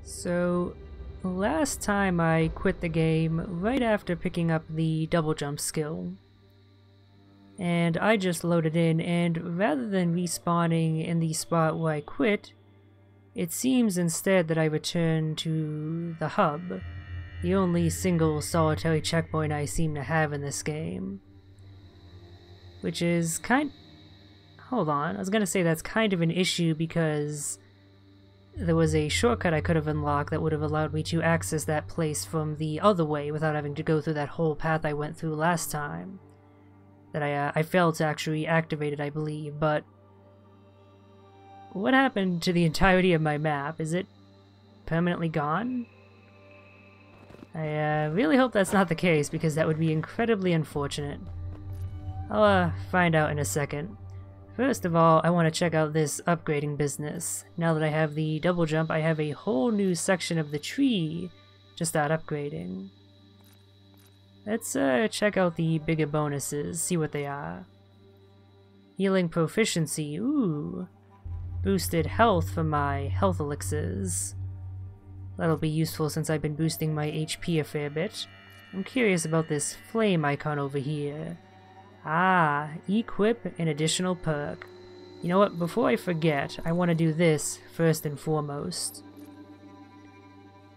So, last time I quit the game right after picking up the double jump skill. And I just loaded in, and rather than respawning in the spot where I quit, it seems instead that I returned to the hub, the only single solitary checkpoint I seem to have in this game. Which is hold on, I was gonna say that's kind of an issue because there was a shortcut I could have unlocked that would have allowed me to access that place from the other way without having to go through that whole path I went through last time. That I failed to actually activate it, I believe, but what happened to the entirety of my map? Is it permanently gone? I really hope that's not the case, because that would be incredibly unfortunate. I'll find out in a second. First of all, I want to check out this upgrading business. Now that I have the double jump, I have a whole new section of the tree to start upgrading. Let's check out the bigger bonuses, see what they are. Healing proficiency, ooh. Boosted health for my health elixirs. That'll be useful since I've been boosting my HP a fair bit. I'm curious about this flame icon over here. Ah, equip an additional perk. You know what, before I forget, I want to do this first and foremost.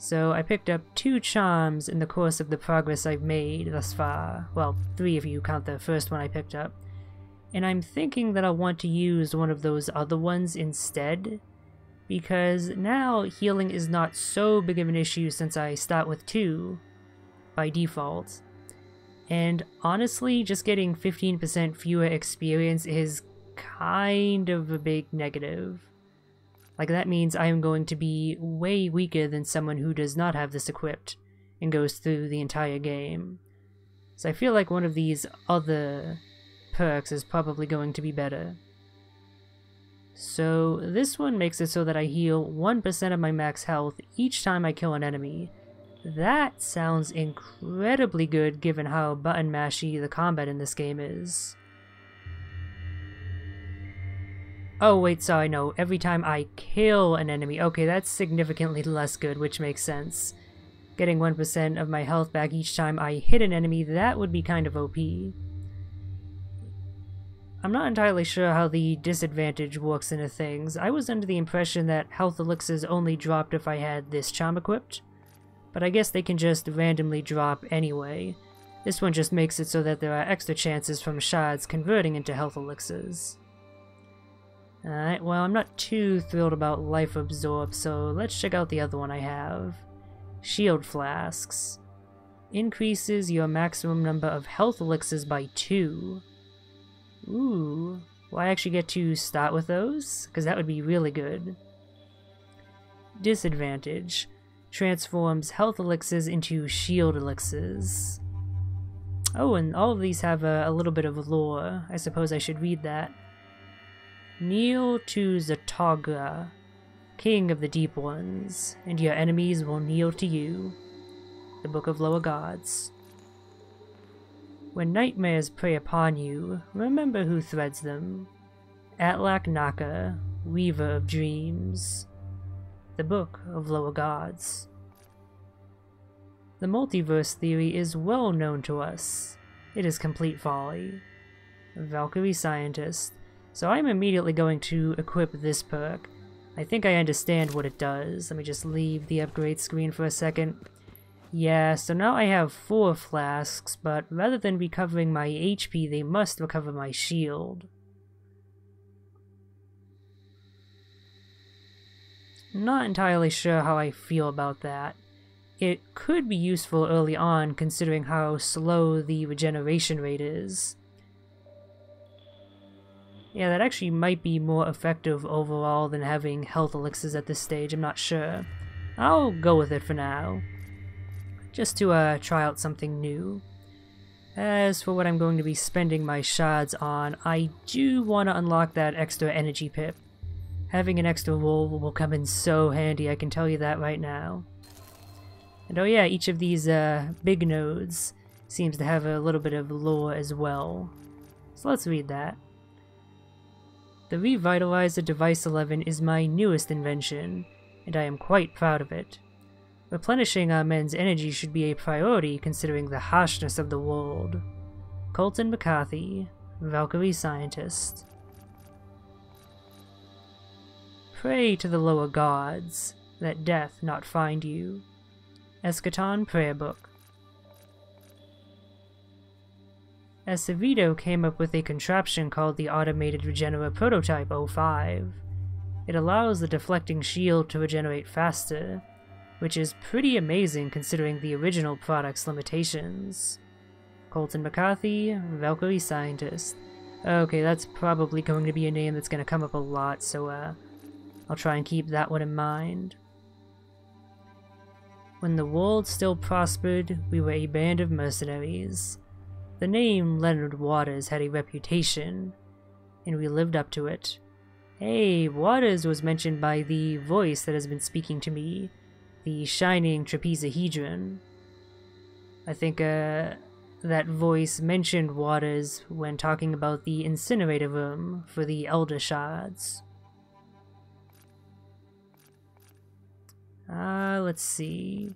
So I picked up 2 charms in the course of the progress I've made thus far. Well, 3 if you count the first one I picked up. And I'm thinking that I'll want to use one of those other ones instead, because now healing is not so big of an issue since I start with 2 by default. And honestly, just getting 15% fewer experience is kind of a big negative. Like, that means I am going to be way weaker than someone who does not have this equipped and goes through the entire game. So I feel like one of these other perks is probably going to be better. So this one makes it so that I heal 1% of my max health each time I kill an enemy. That sounds incredibly good given how button mashy the combat in this game is. Oh wait, sorry, no, every time I kill an enemy. Okay, that's significantly less good, which makes sense. Getting 1% of my health back each time I hit an enemy, that would be kind of OP. I'm not entirely sure how the disadvantage works into things. I was under the impression that health elixirs only dropped if I had this charm equipped, but I guess they can just randomly drop anyway. This one just makes it so that there are extra chances from shards converting into health elixirs. Alright, well, I'm not too thrilled about Life Absorb, so let's check out the other one I have. Shield Flasks. Increases your maximum number of health elixirs by 2. Ooh, will I actually get to start with those? Because that would be really good. Disadvantage. Transforms health elixirs into shield elixirs. Oh, and all of these have a little bit of lore. I suppose I should read that. Kneel to Zatogra, King of the Deep Ones, and your enemies will kneel to you. The Book of Lower Gods. When nightmares prey upon you, remember who threads them. Atlak Naka, Weaver of Dreams. The Book of Lower Gods. The multiverse theory is well known to us. It is complete folly. Valkyrie Scientist. So I'm immediately going to equip this perk. I think I understand what it does. Let me just leave the upgrade screen for a second. Yeah, so now I have 4 flasks, but rather than recovering my HP, they must recover my shield. I'm not entirely sure how I feel about that. It could be useful early on, considering how slow the regeneration rate is. Yeah, that actually might be more effective overall than having health elixirs at this stage, I'm not sure. I'll go with it for now. Just to try out something new. As for what I'm going to be spending my shards on, I do want to unlock that extra energy pip. Having an extra roll will come in so handy, I can tell you that right now. And oh yeah, each of these big nodes seems to have a little bit of lore as well. So let's read that. The Revitalizer Device 11 is my newest invention, and I am quite proud of it. Replenishing our men's energy should be a priority considering the harshness of the world. Colton McCarthy, Valkyrie Scientist. Pray to the lower gods, that death not find you. Eschaton Prayer Book. Acevedo came up with a contraption called the Automated Regenera Prototype 05. It allows the deflecting shield to regenerate faster, which is pretty amazing considering the original product's limitations. Colton McCarthy, Valkyrie Scientist. Okay, that's probably going to be a name that's going to come up a lot, so I'll try and keep that one in mind. When the world still prospered, we were a band of mercenaries. The name Leonard Waters had a reputation, and we lived up to it. Hey, Waters was mentioned by the voice that has been speaking to me, the shining trapezahedron. I think that voice mentioned Waters when talking about the incinerator room for the Elder Shards. Let's see.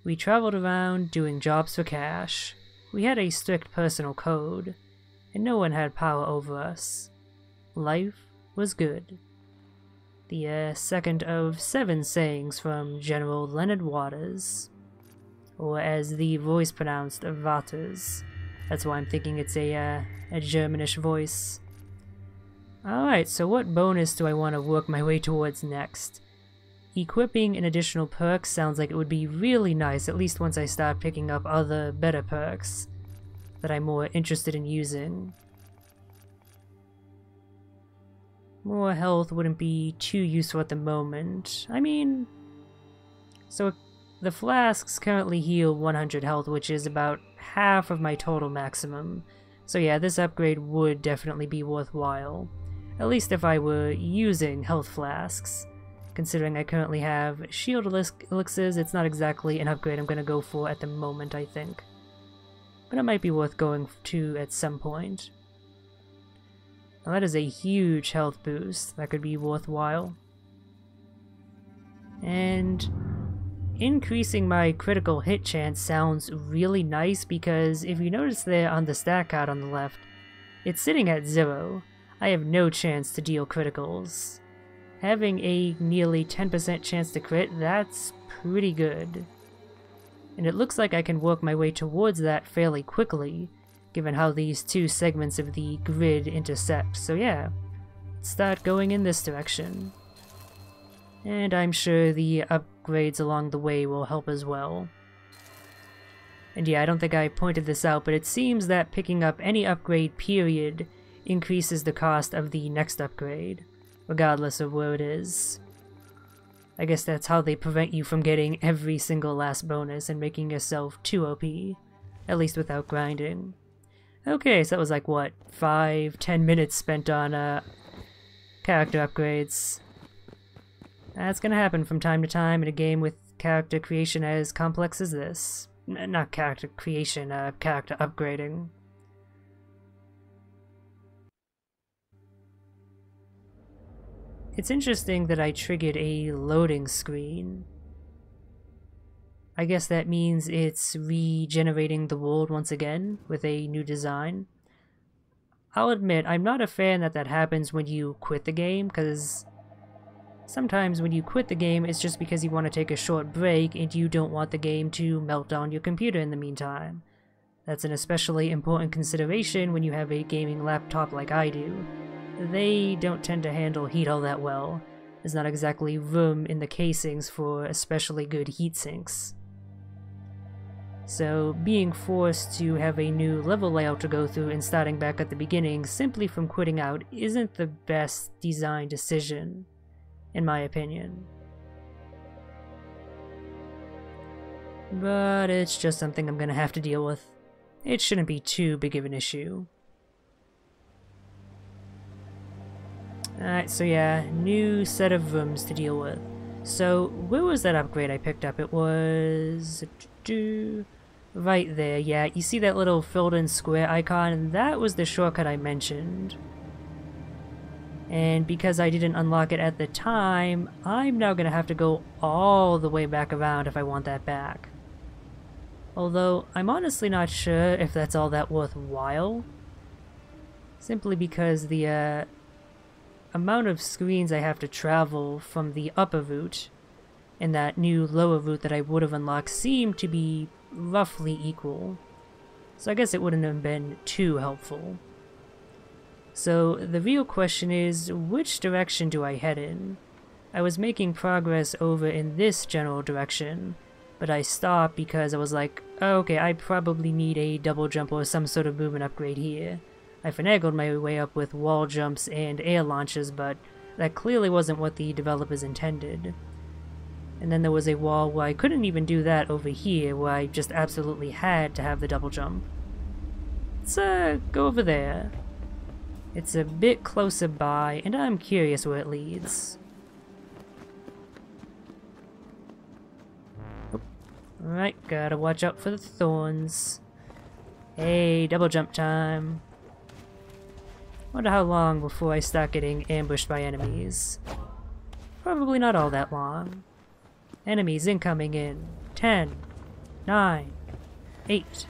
We traveled around doing jobs for cash. We had a strict personal code, and no one had power over us. Life was good. The second of 7 sayings from General Leonard Waters. Or as the voice pronounced, Waters. That's why I'm thinking it's a Germanish voice. Alright, so what bonus do I want to work my way towards next? Equipping an additional perk sounds like it would be really nice, at least once I start picking up other better perks that I'm more interested in using. More health wouldn't be too useful at the moment. I mean, so the flasks currently heal 100 health, which is about half of my total maximum. So yeah, this upgrade would definitely be worthwhile. At least if I were using health flasks. Considering I currently have shield elixirs, it's not exactly an upgrade I'm going to go for at the moment, I think. But it might be worth going to at some point. Now that is a huge health boost. That could be worthwhile. And increasing my critical hit chance sounds really nice because if you notice there on the stat card on the left, it's sitting at 0. I have no chance to deal criticals. Having a nearly 10% chance to crit, that's pretty good. And it looks like I can work my way towards that fairly quickly, given how these 2 segments of the grid intersect. So yeah, let's start going in this direction. And I'm sure the upgrades along the way will help as well. And yeah, I don't think I pointed this out, but it seems that picking up any upgrade period increases the cost of the next upgrade, regardless of where it is. I guess that's how they prevent you from getting every single last bonus and making yourself too OP, at least without grinding. Okay, so that was like, what, 5-10 minutes spent on character upgrades. That's gonna happen from time to time in a game with character creation as complex as this. Not character creation, character upgrading. It's interesting that I triggered a loading screen. I guess that means it's regenerating the world once again with a new design. I'll admit, I'm not a fan that happens when you quit the game, because sometimes when you quit the game, it's just because you want to take a short break and you don't want the game to melt on your computer in the meantime. That's an especially important consideration when you have a gaming laptop like I do. They don't tend to handle heat all that well. There's not exactly room in the casings for especially good heat sinks. So being forced to have a new level layout to go through and starting back at the beginning simply from quitting out isn't the best design decision, in my opinion. But it's just something I'm gonna have to deal with. It shouldn't be too big of an issue. Alright, so yeah, new set of rooms to deal with. So, where was that upgrade I picked up? It was right there, yeah. You see that little filled in square icon? And that was the shortcut I mentioned. And because I didn't unlock it at the time, I'm now gonna have to go all the way back around if I want that back. Although, I'm honestly not sure if that's all that worthwhile. Simply because the amount of screens I have to travel from the upper route and that new lower route that I would have unlocked seem to be roughly equal. So I guess it wouldn't have been too helpful. So the real question is, which direction do I head in? I was making progress over in this general direction, but I stopped because I was like, oh, okay, I probably need a double jump or some sort of movement upgrade here. I finagled my way up with wall jumps and air launches, but that clearly wasn't what the developers intended. And then there was a wall where I couldn't even do that over here, where I just absolutely had to have the double jump. Let's go over there. It's a bit closer by, and I'm curious where it leads. Oh. Alright, gotta watch out for the thorns. Hey, double jump time. Wonder how long before I start getting ambushed by enemies. Probably not all that long. Enemies incoming in 10, 9, 8,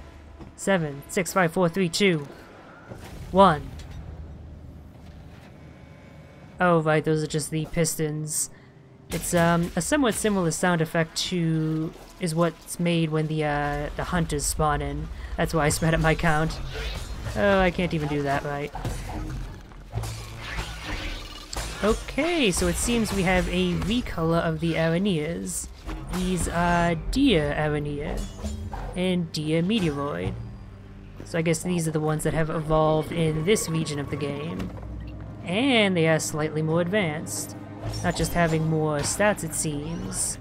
7, 6, 5, 4, 3, 2, 1. Oh right, those are just the pistons. It's a somewhat similar sound effect to is what's made when the hunters spawn in. That's why I sped up my count. Oh, I can't even do that right. Okay, so it seems we have a recolor of the Araneas. These are Dea Enemies and Dea Meteoroid. So I guess these are the ones that have evolved in this region of the game. And they are slightly more advanced. Not just having more stats it seems,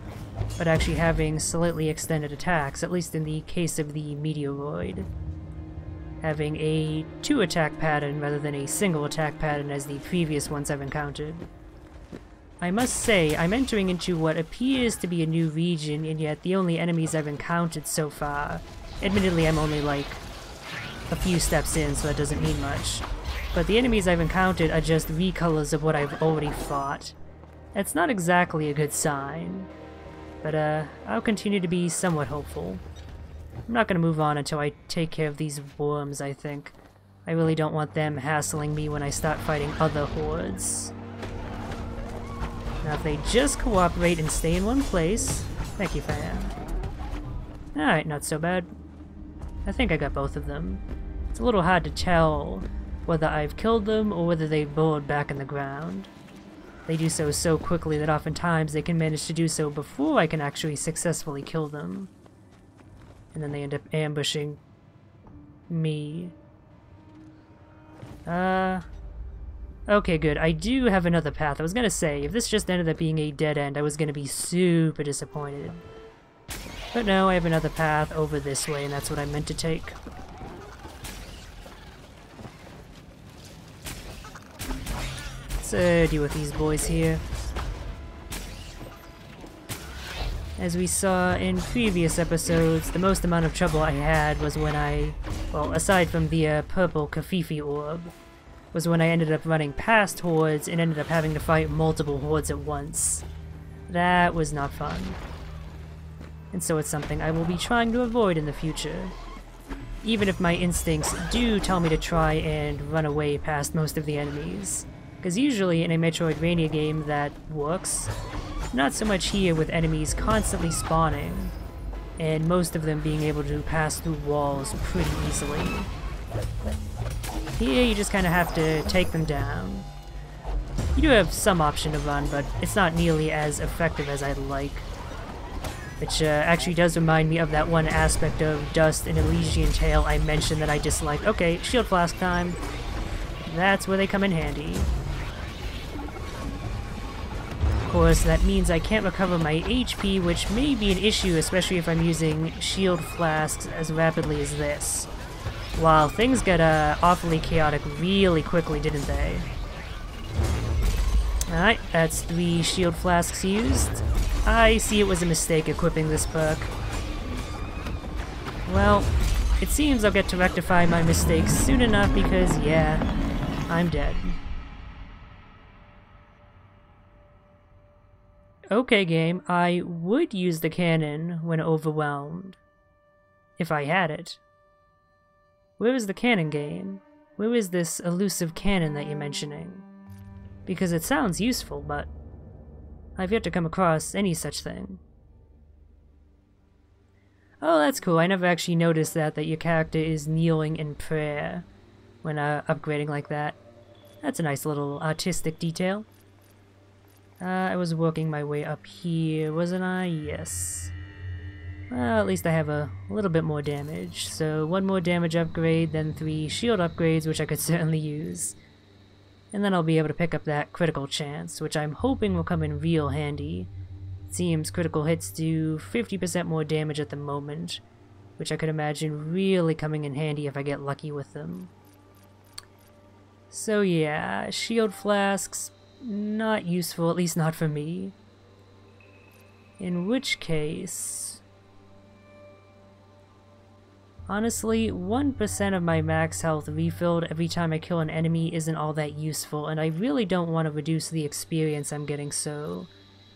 but actually having slightly extended attacks, at least in the case of the Meteoroid. Having a 2-attack pattern rather than a single attack pattern as the previous ones I've encountered. I must say, I'm entering into what appears to be a new region, and yet the only enemies I've encountered so far, admittedly I'm only like a few steps in, so that doesn't mean much, but the enemies I've encountered are just recolors of what I've already fought. That's not exactly a good sign, but I'll continue to be somewhat hopeful. I'm not gonna move on until I take care of these worms, I think. I really don't want them hassling me when I start fighting other hordes. Now if they just cooperate and stay in one place... Thank you, fam. Alright, not so bad. I think I got both of them. It's a little hard to tell whether I've killed them or whether they've burrowed back in the ground. They do so quickly that oftentimes they can manage to do so before I can actually successfully kill them. And then they end up ambushing me. Okay, good. I do have another path. I was gonna say, if this just ended up being a dead end, I was gonna be super disappointed. But no, I have another path over this way, and that's what I meant to take. Let's deal with these boys here. As we saw in previous episodes, the most amount of trouble I had was when I, well, aside from the purple Kafifi orb, was when I ended up running past hordes and ended up having to fight multiple hordes at once. That was not fun. And so it's something I will be trying to avoid in the future. Even if my instincts do tell me to try and run away past most of the enemies. Because usually in a Metroidvania game that works. Not so much here with enemies constantly spawning, and most of them being able to pass through walls pretty easily. Here you just kind of have to take them down. You do have some option to run, but it's not nearly as effective as I'd like. Which actually does remind me of that one aspect of Dust and Elysian Tale I mentioned that I dislike. Okay, shield flask time. That's where they come in handy. Of course, that means I can't recover my HP, which may be an issue, especially if I'm using shield flasks as rapidly as this. Wow, things got awfully chaotic really quickly, didn't they? Alright, that's 3 shield flasks used. I see it was a mistake equipping this perk. Well, it seems I'll get to rectify my mistakes soon enough because, yeah, I'm dead. Okay, game, I would use the cannon when overwhelmed. If I had it. Where is the cannon, game? Where is this elusive cannon that you're mentioning? Because it sounds useful, but I've yet to come across any such thing. Oh, that's cool. I never actually noticed that your character is kneeling in prayer when upgrading like that. That's a nice little artistic detail. I was working my way up here, wasn't I? Yes. Well, at least I have a little bit more damage. So 1 more damage upgrade, then 3 shield upgrades, which I could certainly use. And then I'll be able to pick up that critical chance, which I'm hoping will come in real handy. It seems critical hits do 50% more damage at the moment, which I could imagine really coming in handy if I get lucky with them. So yeah, shield flasks, not useful, at least not for me. In which case... honestly, 1% of my max health refilled every time I kill an enemy isn't all that useful, and I really don't want to reduce the experience I'm getting, so...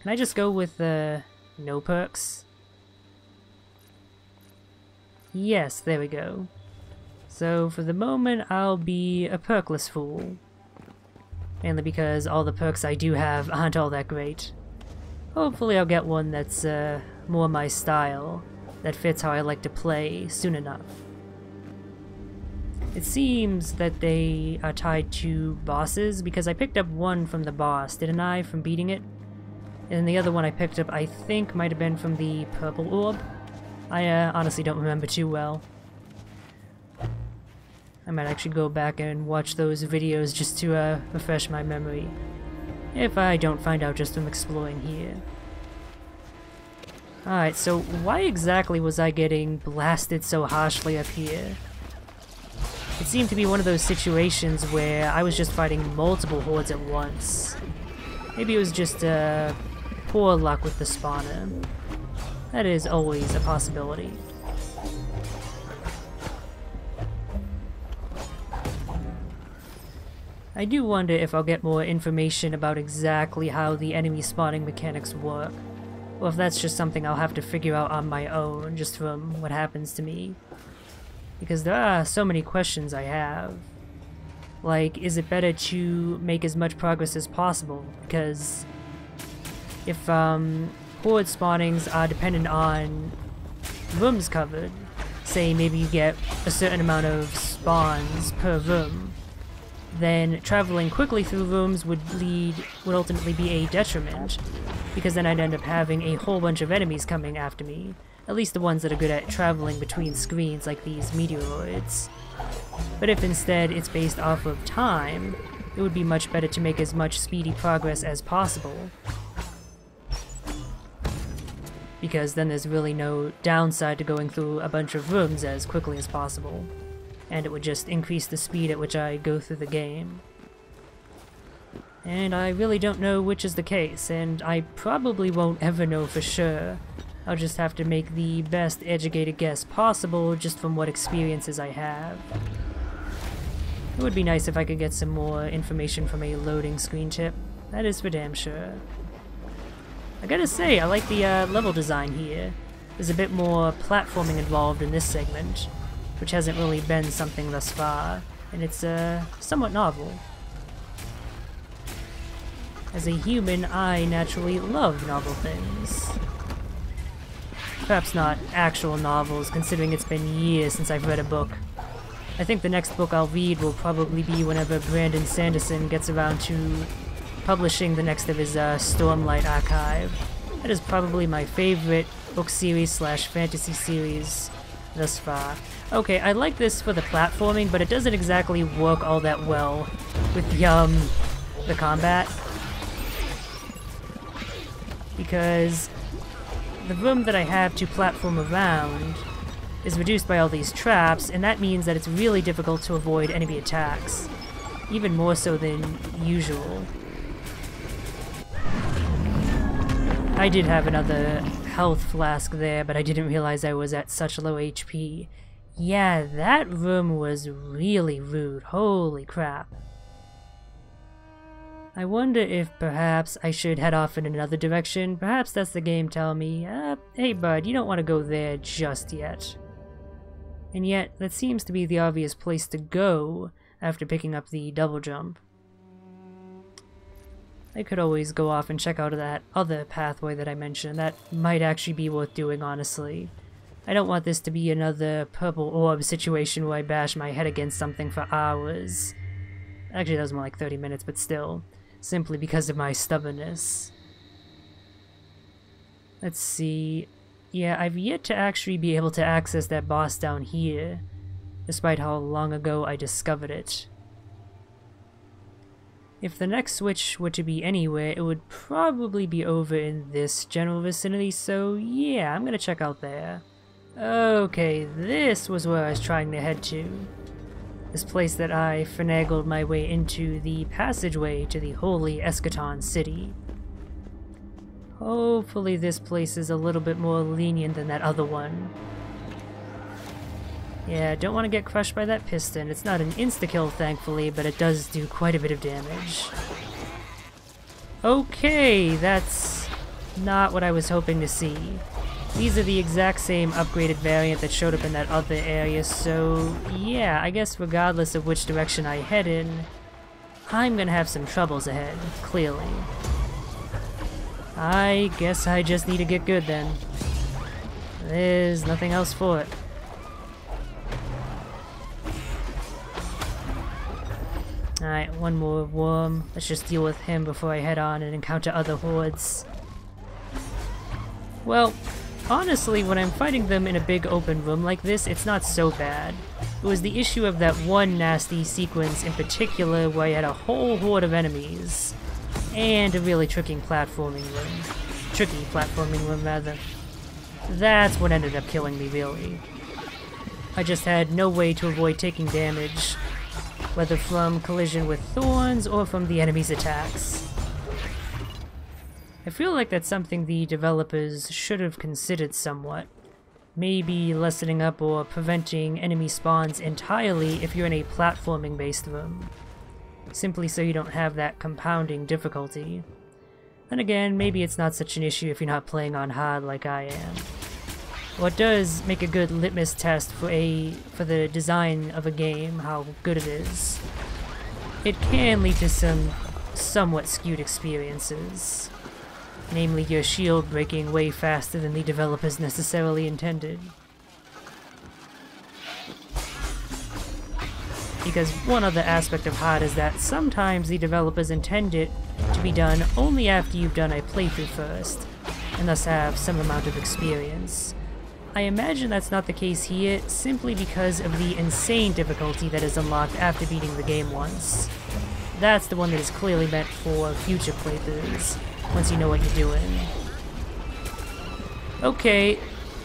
can I just go with no perks? Yes, there we go. So for the moment, I'll be a perkless fool. Mainly because all the perks I do have aren't all that great. Hopefully I'll get one that's more my style, that fits how I like to play soon enough. It seems that they are tied to bosses, because I picked up one from the boss, didn't I, from beating it? And the other one I picked up, I think, might have been from the purple orb. I honestly don't remember too well. I might actually go back and watch those videos just to refresh my memory, if I don't find out just from exploring here. Alright, so why exactly was I getting blasted so harshly up here? It seemed to be one of those situations where I was just fighting multiple hordes at once. Maybe it was just poor luck with the spawner. That is always a possibility. I do wonder if I'll get more information about exactly how the enemy spawning mechanics work, or if that's just something I'll have to figure out on my own, just from what happens to me. Because there are so many questions I have. Like, is it better to make as much progress as possible? Because if horde spawnings are dependent on rooms covered, say maybe you get a certain amount of spawns per room, then traveling quickly through rooms would ultimately be a detriment, because then I'd end up having a whole bunch of enemies coming after me, at least the ones that are good at traveling between screens like these meteoroids. But if instead it's based off of time, it would be much better to make as much speedy progress as possible, because then there's really no downside to going through a bunch of rooms as quickly as possible, and it would just increase the speed at which I go through the game. And I really don't know which is the case, and I probably won't ever know for sure. I'll just have to make the best educated guess possible just from what experiences I have. It would be nice if I could get some more information from a loading screen tip, that is for damn sure. I gotta say, I like the level design here. There's a bit more platforming involved in this segment, which hasn't really been something thus far, and it's somewhat novel. As a human, I naturally love novel things. Perhaps not actual novels, considering it's been years since I've read a book. I think the next book I'll read will probably be whenever Brandon Sanderson gets around to publishing the next of his Stormlight archive. That is probably my favorite book series / fantasy series thus far. Okay, I like this for the platforming, but it doesn't exactly work all that well with the combat. Because the room that I have to platform around is reduced by all these traps, and that means that it's really difficult to avoid enemy attacks, even more so than usual. I did have another health flask there, but I didn't realize I was at such low HP. Yeah, that room was really rude. Holy crap. I wonder if perhaps I should head off in another direction. Perhaps that's the game telling me, hey bud, you don't want to go there just yet. And yet, that seems to be the obvious place to go after picking up the double jump. I could always go off and check out that other pathway that I mentioned. That might actually be worth doing, honestly. I don't want this to be another purple orb situation where I bash my head against something for hours. Actually, that was more like 30 minutes, but still. Simply because of my stubbornness. Let's see. Yeah, I've yet to actually be able to access that boss down here, despite how long ago I discovered it. If the next switch were to be anywhere, it would probably be over in this general vicinity, so yeah, I'm gonna check out there. Okay, this was where I was trying to head to. This place that I finagled my way into, the passageway to the holy Eschaton city. Hopefully this place is a little bit more lenient than that other one. Yeah, don't want to get crushed by that piston. It's not an insta-kill, thankfully, but it does do quite a bit of damage. Okay, that's not what I was hoping to see. These are the exact same upgraded variant that showed up in that other area, so yeah, I guess regardless of which direction I head in, I'm gonna have some troubles ahead, clearly. I guess I just need to get good then. There's nothing else for it. Alright, one more worm. Let's just deal with him before I head on and encounter other hordes. Well, honestly, when I'm fighting them in a big open room like this, it's not so bad. It was the issue of that one nasty sequence in particular where I had a whole horde of enemies. And a really tricky platforming room, rather. That's what ended up killing me, really. I just had no way to avoid taking damage, whether from collision with thorns or from the enemy's attacks. I feel like that's something the developers should have considered somewhat. Maybe lessening up or preventing enemy spawns entirely if you're in a platforming-based room. Simply so you don't have that compounding difficulty. Then again, maybe it's not such an issue if you're not playing on hard like I am. What does make a good litmus test for the design of a game, how good it is. It can lead to some somewhat skewed experiences. Namely, your shield breaking way faster than the developers necessarily intended. Because one other aspect of hard is that sometimes the developers intend it to be done only after you've done a playthrough first, and thus have some amount of experience. I imagine that's not the case here, simply because of the insane difficulty that is unlocked after beating the game once. That's the one that is clearly meant for future playthroughs, once you know what you're doing. Okay,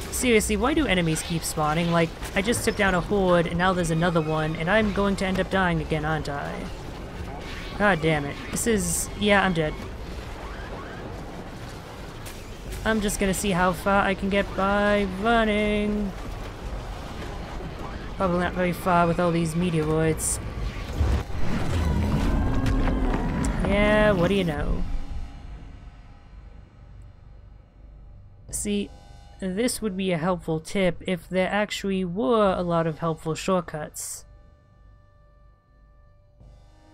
seriously, why do enemies keep spawning? Like, I just took down a horde, and now there's another one, and I'm going to end up dying again, aren't I? God damn it. This is... yeah, I'm dead. I'm just gonna see how far I can get by running. Probably not very far with all these meteoroids. Yeah, what do you know? See, this would be a helpful tip if there actually were a lot of helpful shortcuts.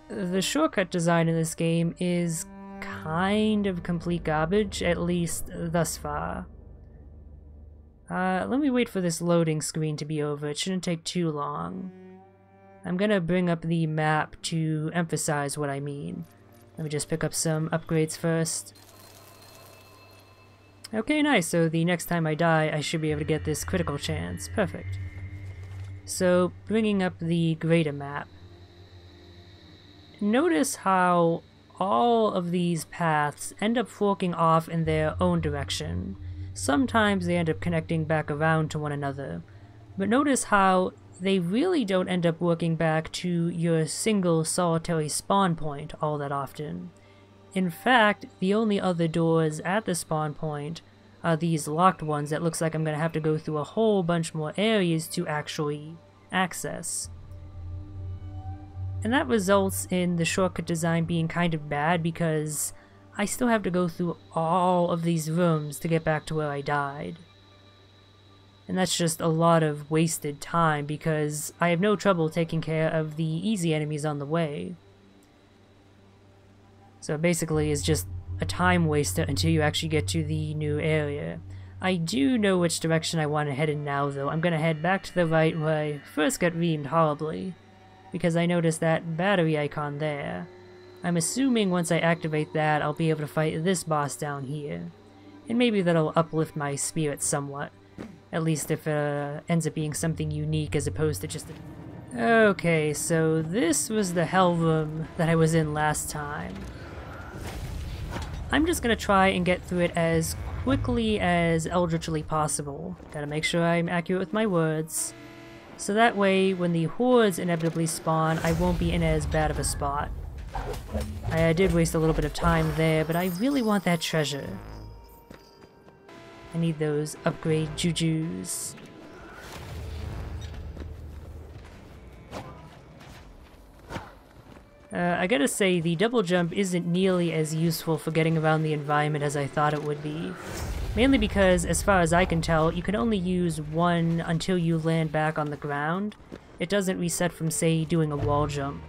The shortcut design in this game is kind of complete garbage, at least thus far. Let me wait for this loading screen to be over. It shouldn't take too long. I'm gonna bring up the map to emphasize what I mean. Let me just pick up some upgrades first. Okay, nice. So the next time I die, I should be able to get this critical chance. Perfect. So, bringing up the greater map. Notice how all of these paths end up forking off in their own direction. Sometimes they end up connecting back around to one another. But notice how they really don't end up working back to your single solitary spawn point all that often. In fact, the only other doors at the spawn point are these locked ones that looks like I'm going to have to go through a whole bunch more areas to actually access. And that results in the shortcut design being kind of bad because I still have to go through all of these rooms to get back to where I died. And that's just a lot of wasted time because I have no trouble taking care of the easy enemies on the way. So it basically is just a time waster until you actually get to the new area. I do know which direction I want to head in now though. I'm going to head back to the right where I first got reamed horribly, because I noticed that battery icon there. I'm assuming once I activate that I'll be able to fight this boss down here. And maybe that'll uplift my spirit somewhat. At least if it ends up being something unique as opposed to just a... Okay, so this was the hell room that I was in last time. I'm just gonna try and get through it as quickly as eldritchly possible. Gotta make sure I'm accurate with my words. So that way, when the hordes inevitably spawn, I won't be in as bad of a spot. I did waste a little bit of time there, but I really want that treasure. I need those upgrade jujus. I gotta say, the double jump isn't nearly as useful for getting around the environment as I thought it would be. Mainly because, as far as I can tell, you can only use one until you land back on the ground. It doesn't reset from, say, doing a wall jump.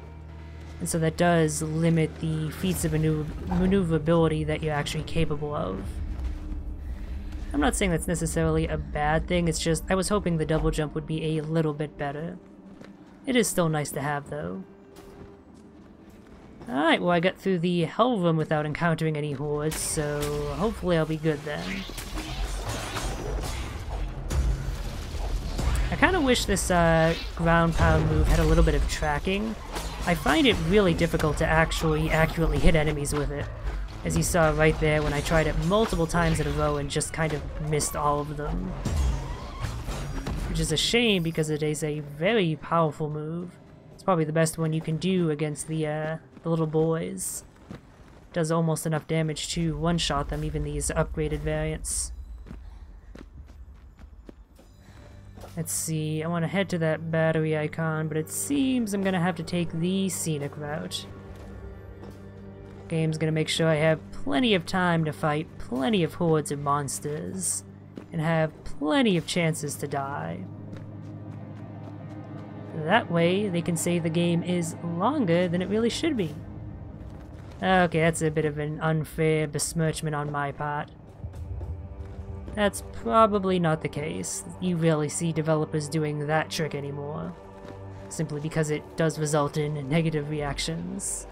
And so that does limit the feats of maneuverability that you're actually capable of. I'm not saying that's necessarily a bad thing, it's just I was hoping the double jump would be a little bit better. It is still nice to have, though. Alright, well I got through the hell room without encountering any hordes, so hopefully I'll be good then. I kinda wish this ground pound move had a little bit of tracking. I find it really difficult to actually accurately hit enemies with it. As you saw right there when I tried it multiple times in a row and just kind of missed all of them. Which is a shame because it is a very powerful move. It's probably the best one you can do against the little boys. Does almost enough damage to one-shot them, even these upgraded variants. Let's see, I want to head to that battery icon, but it seems I'm gonna have to take the scenic route. Game's gonna make sure I have plenty of time to fight plenty of hordes of monsters, and have plenty of chances to die. That way, they can say the game is longer than it really should be. Okay, that's a bit of an unfair besmirchment on my part. That's probably not the case. You rarely see developers doing that trick anymore. Simply because it does result in negative reactions.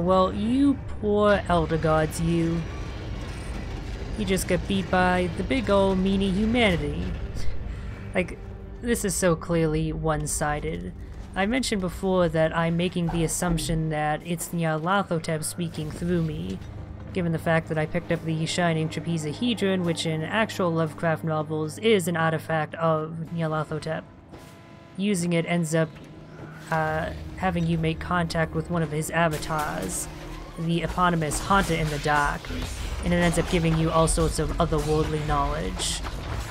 Well, you poor elder gods, you. You just got beat by the big ol' meanie humanity. Like, this is so clearly one-sided. I mentioned before that I'm making the assumption that it's Nyarlathotep speaking through me, given the fact that I picked up the Shining Trapezahedron, which in actual Lovecraft novels is an artifact of Nyarlathotep. Using it ends up having you make contact with one of his avatars, the eponymous Haunter in the Dark, and it ends up giving you all sorts of otherworldly knowledge.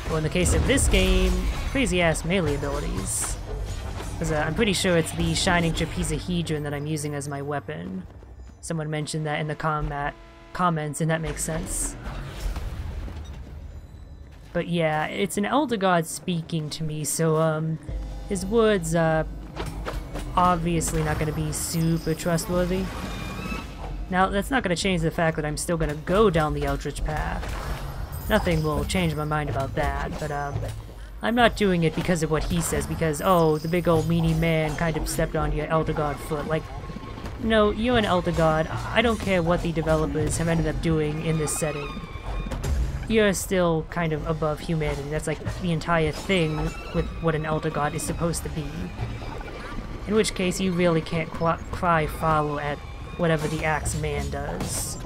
Well, in the case of this game, crazy-ass melee abilities. Because I'm pretty sure it's the Shining Trapezahedron that I'm using as my weapon. Someone mentioned that in the comments, and that makes sense. But yeah, it's an elder god speaking to me, so his words obviously not going to be super trustworthy. Now, that's not going to change the fact that I'm still going to go down the Eldritch path. Nothing will change my mind about that, but I'm not doing it because of what he says, because, oh, the big old meanie man kind of stepped on your Elder God foot. Like, no, you're an Elder God. I don't care what the developers have ended up doing in this setting. You're still kind of above humanity. That's like the entire thing with what an Elder God is supposed to be. In which case, you really can't cry follow at whatever the Axe Man does.